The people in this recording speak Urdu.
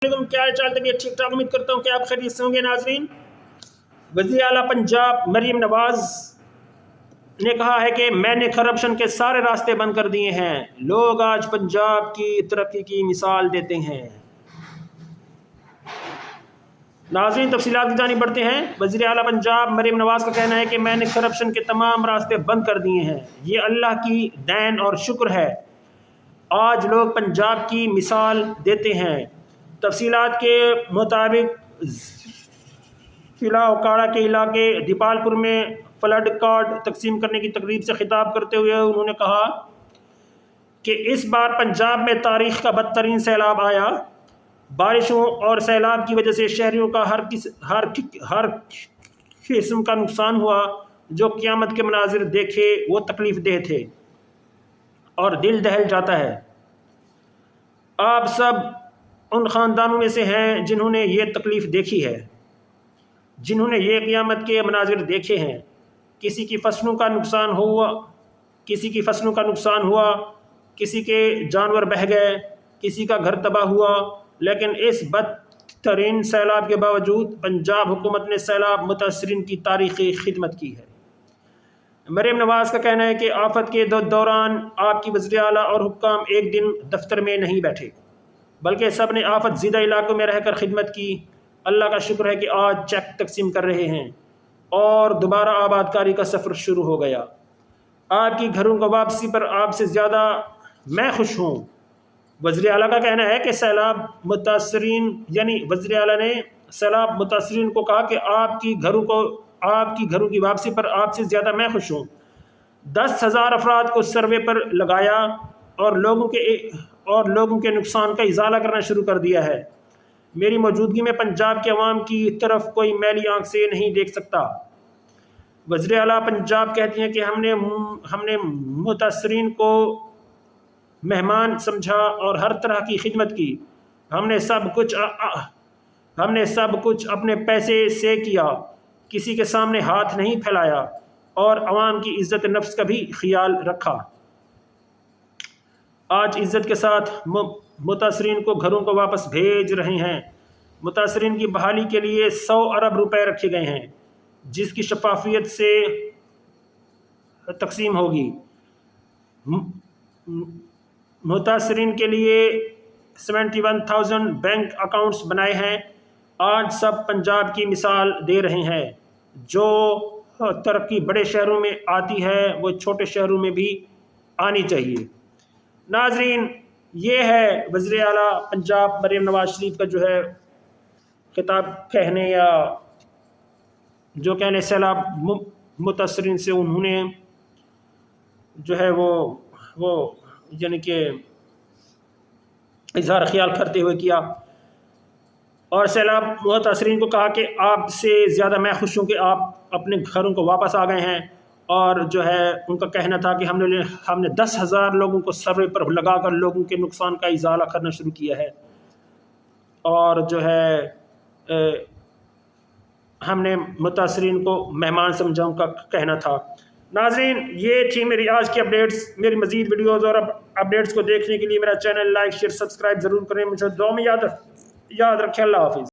کیا حال چال؟ طبیعت ٹھیک ٹھاک، امید کرتا ہوں کہ آپ خیریت سے ہوں گے۔ ناظرین، وزیر اعلیٰ پنجاب مریم نواز نے کہا ہے کہ میں نے کرپشن کے سارے راستے بند کر دیے ہیں، لوگ آج پنجاب کی ترقی کی مثال دیتے ہیں۔ ناظرین، تفصیلات کی جانب بڑھتے ہیں۔ وزیر اعلیٰ پنجاب مریم نواز کا کہنا ہے کہ میں نے کرپشن کے تمام راستے بند کر دیے ہیں، یہ اللہ کی دین اور شکر ہے، آج لوگ پنجاب کی مثال دیتے ہیں۔ تفصیلات کے مطابق ضلع اوکاڑا کے علاقے دیپال پور میں فلڈ کارڈ تقسیم کرنے کی تقریب سے خطاب کرتے ہوئے انہوں نے کہا کہ اس بار پنجاب میں تاریخ کا بدترین سیلاب آیا، بارشوں اور سیلاب کی وجہ سے شہریوں کا ہر قسم کا نقصان ہوا، جو قیامت کے مناظر دیکھے وہ تکلیف دہ تھے اور دل دہل جاتا ہے۔ آپ سب ان خاندانوں میں سے ہیں جنہوں نے یہ تکلیف دیکھی ہے، جنہوں نے یہ قیامت کے مناظر دیکھے ہیں۔ کسی کی فصلوں کا نقصان ہوا، کسی کے جانور بہہ گئے، کسی کا گھر تباہ ہوا، لیکن اس بدترین سیلاب کے باوجود پنجاب حکومت نے سیلاب متاثرین کی تاریخی خدمت کی ہے۔ مریم نواز کا کہنا ہے کہ آفت کے دوران آپ کی وزیر اعلیٰ اور حکام ایک دن دفتر میں نہیں بیٹھے، بلکہ سب نے آفت زدہ علاقوں میں رہ کر خدمت کی۔ اللہ کا شکر ہے کہ آج چیک تقسیم کر رہے ہیں اور دوبارہ آباد کاری کا سفر شروع ہو گیا۔ آپ کی گھروں کو واپسی پر آپ سے زیادہ میں خوش ہوں۔ وزیر اعلیٰ کا کہنا ہے کہ وزیر اعلیٰ نے سیلاب متاثرین کو کہا کہ آپ کی گھروں کی واپسی پر آپ سے زیادہ میں خوش ہوں۔ 10,000 افراد کو سروے پر لگایا اور لوگوں کے نقصان کا ازالہ کرنا شروع کر دیا ہے۔ میری موجودگی میں پنجاب کے عوام کی طرف کوئی میلی آنکھ سے نہیں دیکھ سکتا۔ وزیر اعلیٰ پنجاب کہتی ہیں کہ ہم نے متاثرین کو مہمان سمجھا اور ہر طرح کی خدمت کی۔ ہم نے سب کچھ اپنے پیسے سے کیا، کسی کے سامنے ہاتھ نہیں پھیلایا اور عوام کی عزت نفس کا بھی خیال رکھا۔ آج عزت کے ساتھ متاثرین کو گھروں کو واپس بھیج رہے ہیں۔ متاثرین کی بحالی کے لیے 100 ارب روپے رکھے گئے ہیں، جس کی شفافیت سے تقسیم ہوگی۔ متاثرین کے لیے 71,000 بینک اکاؤنٹس بنائے ہیں۔ آج سب پنجاب کی مثال دے رہے ہیں۔ جو ترقی بڑے شہروں میں آتی ہے وہ چھوٹے شہروں میں بھی آنی چاہیے۔ ناظرین، یہ ہے وزیر اعلیٰ پنجاب مریم نواز شریف کا جو ہے خطاب کہنے سیلاب متاثرین سے انہوں نے جو ہے وہ یعنی کہ اظہار خیال کرتے ہوئے کیا، اور سیلاب متاثرین کو کہا کہ آپ سے زیادہ میں خوش ہوں کہ آپ اپنے گھروں کو واپس آ گئے ہیں، اور جو ہے ان کا کہنا تھا کہ ہم نے 10,000 لوگوں کو سروے پر لگا کر لوگوں کے نقصان کا ازالہ کرنا شروع کیا ہے، اور جو ہے ہم نے متاثرین کو مہمان سمجھا، ان کا کہنا تھا۔ ناظرین، یہ تھی میری آج کی اپڈیٹس۔ میری مزید ویڈیوز اور اپڈیٹس کو دیکھنے کے لیے میرا چینل لائک، شیئر، سبسکرائب ضرور کریں۔ مجھے دعا میں یاد رکھیں۔ اللہ حافظ۔